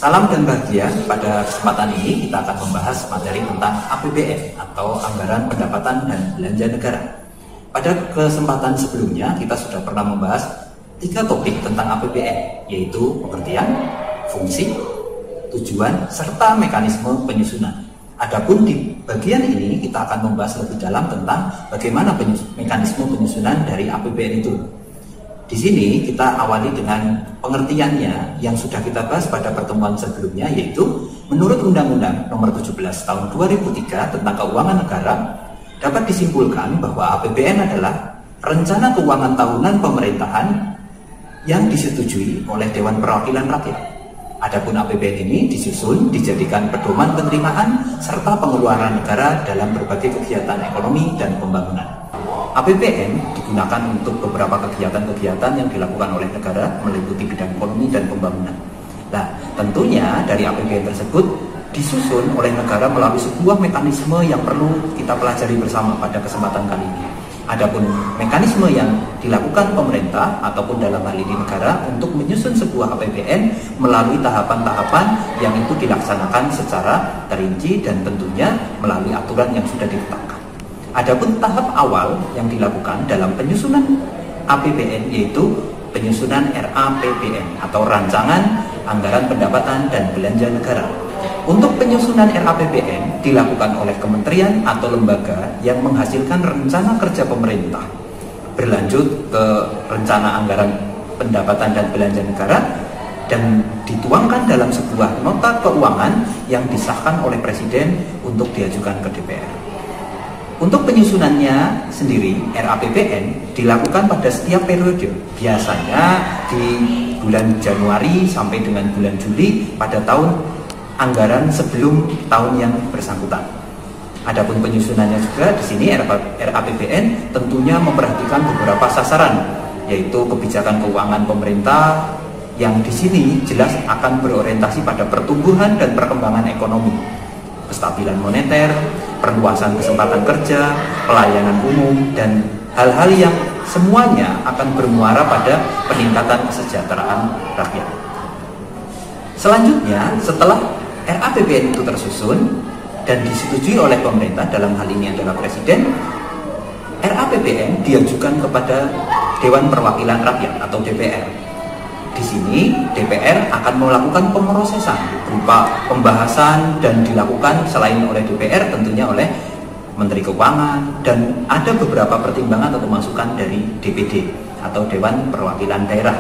Salam dan bahagia. Pada kesempatan ini kita akan membahas materi tentang APBN atau Anggaran Pendapatan dan Belanja Negara. Pada kesempatan sebelumnya kita sudah pernah membahas 3 topik tentang APBN, yaitu pengertian, fungsi, tujuan, serta mekanisme penyusunan. Adapun di bagian ini kita akan membahas lebih dalam tentang bagaimana mekanisme penyusunan dari APBN itu. Di sini kita awali dengan pengertiannya yang sudah kita bahas pada pertemuan sebelumnya, yaitu menurut Undang-Undang Nomor 17 Tahun 2003 tentang Keuangan Negara dapat disimpulkan bahwa APBN adalah rencana keuangan tahunan pemerintahan yang disetujui oleh Dewan Perwakilan Rakyat. Adapun APBN ini disusun dijadikan pedoman penerimaan serta pengeluaran negara dalam berbagai kegiatan ekonomi dan pembangunan. APBN digunakan untuk beberapa kegiatan-kegiatan yang dilakukan oleh negara meliputi bidang ekonomi dan pembangunan. Nah, tentunya dari APBN tersebut disusun oleh negara melalui sebuah mekanisme yang perlu kita pelajari bersama pada kesempatan kali ini. Adapun mekanisme yang dilakukan pemerintah ataupun dalam hal ini negara untuk menyusun sebuah APBN melalui tahapan-tahapan yang itu dilaksanakan secara terinci dan tentunya melalui aturan yang sudah ditetapkan. Adapun tahap awal yang dilakukan dalam penyusunan APBN yaitu penyusunan RAPBN atau Rancangan Anggaran Pendapatan dan Belanja Negara. Untuk penyusunan RAPBN dilakukan oleh kementerian atau lembaga yang menghasilkan rencana kerja pemerintah, berlanjut ke rencana anggaran pendapatan dan belanja negara, dan dituangkan dalam sebuah nota keuangan yang disahkan oleh Presiden untuk diajukan ke DPR. Untuk penyusunannya sendiri, RAPBN dilakukan pada setiap periode, biasanya di bulan Januari sampai dengan bulan Juli pada tahun anggaran sebelum tahun yang bersangkutan. Adapun penyusunannya juga di sini RAPBN tentunya memperhatikan beberapa sasaran, yaitu kebijakan keuangan pemerintah yang di sini jelas akan berorientasi pada pertumbuhan dan perkembangan ekonomi, kestabilan moneter, perluasan kesempatan kerja, pelayanan umum, dan hal-hal yang semuanya akan bermuara pada peningkatan kesejahteraan rakyat. Selanjutnya, setelah RAPBN itu tersusun dan disetujui oleh pemerintah, dalam hal ini adalah Presiden, RAPBN diajukan kepada Dewan Perwakilan Rakyat atau DPR. Di sini DPR akan melakukan pemrosesan berupa pembahasan dan dilakukan selain oleh DPR tentunya oleh Menteri Keuangan, dan ada beberapa pertimbangan atau masukan dari DPD atau Dewan Perwakilan Daerah.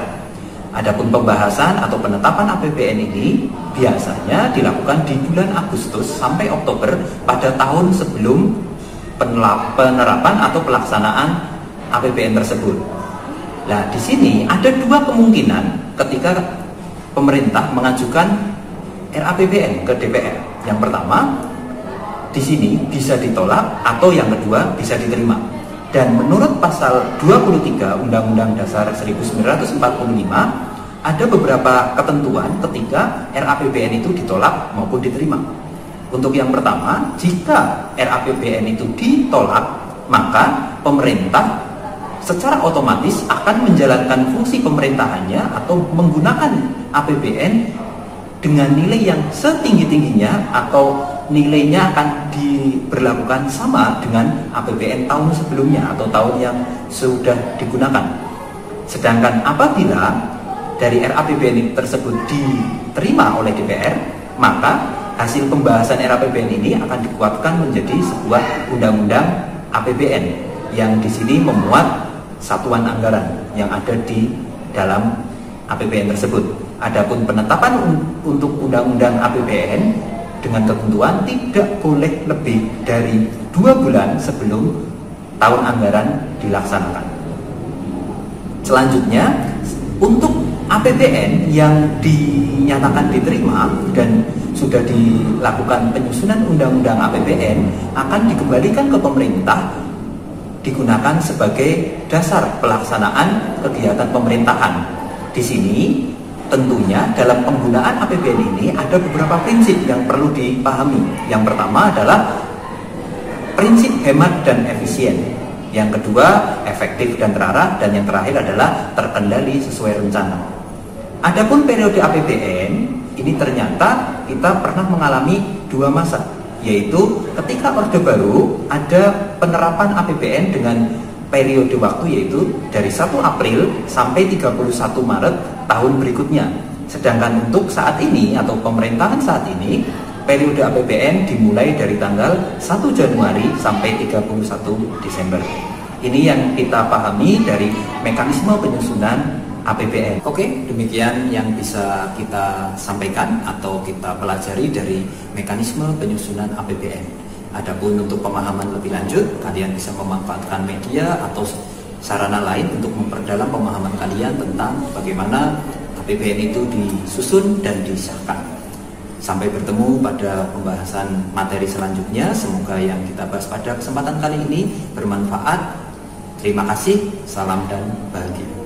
Adapun pembahasan atau penetapan APBN ini biasanya dilakukan di bulan Agustus sampai Oktober pada tahun sebelum penerapan atau pelaksanaan APBN tersebut. Nah, di sini ada 2 kemungkinan ketika pemerintah mengajukan RAPBN ke DPR. Yang pertama, di sini bisa ditolak, atau yang kedua bisa diterima. Dan menurut pasal 23 Undang-Undang Dasar 1945 ada beberapa ketentuan ketika RAPBN itu ditolak maupun diterima. Untuk yang pertama, jika RAPBN itu ditolak, maka pemerintah secara otomatis akan menjalankan fungsi pemerintahannya atau menggunakan APBN dengan nilai yang setinggi-tingginya atau nilainya akan diberlakukan sama dengan APBN tahun sebelumnya atau tahun yang sudah digunakan. Sedangkan apabila dari RAPBN tersebut diterima oleh DPR, maka hasil pembahasan RAPBN ini akan dikuatkan menjadi sebuah undang-undang APBN yang di sini memuat satuan anggaran yang ada di dalam APBN tersebut. Adapun penetapan untuk undang-undang APBN dengan ketentuan tidak boleh lebih dari 2 bulan sebelum tahun anggaran dilaksanakan. Selanjutnya, untuk APBN yang dinyatakan diterima dan sudah dilakukan penyusunan undang-undang APBN akan dikembalikan ke pemerintah, digunakan sebagai dasar pelaksanaan kegiatan pemerintahan. Di sini tentunya dalam penggunaan APBN ini ada beberapa prinsip yang perlu dipahami. Yang pertama adalah prinsip hemat dan efisien. Yang kedua, efektif dan terarah, dan yang terakhir adalah terkendali sesuai rencana. Adapun periode APBN ini ternyata kita pernah mengalami dua masa, yaitu ketika Orde Baru ada penerapan APBN dengan periode waktu yaitu dari 1 April sampai 31 Maret tahun berikutnya. Sedangkan untuk saat ini atau pemerintahan saat ini, periode APBN dimulai dari tanggal 1 Januari sampai 31 Desember. Ini yang kita pahami dari mekanisme penyusunan APBN. Oke, demikian yang bisa kita sampaikan atau kita pelajari dari mekanisme penyusunan APBN. Adapun untuk pemahaman lebih lanjut, kalian bisa memanfaatkan media atau sarana lain untuk memperdalam pemahaman kalian tentang bagaimana APBN itu disusun dan disahkan. Sampai bertemu pada pembahasan materi selanjutnya. Semoga yang kita bahas pada kesempatan kali ini bermanfaat. Terima kasih, salam dan bahagia.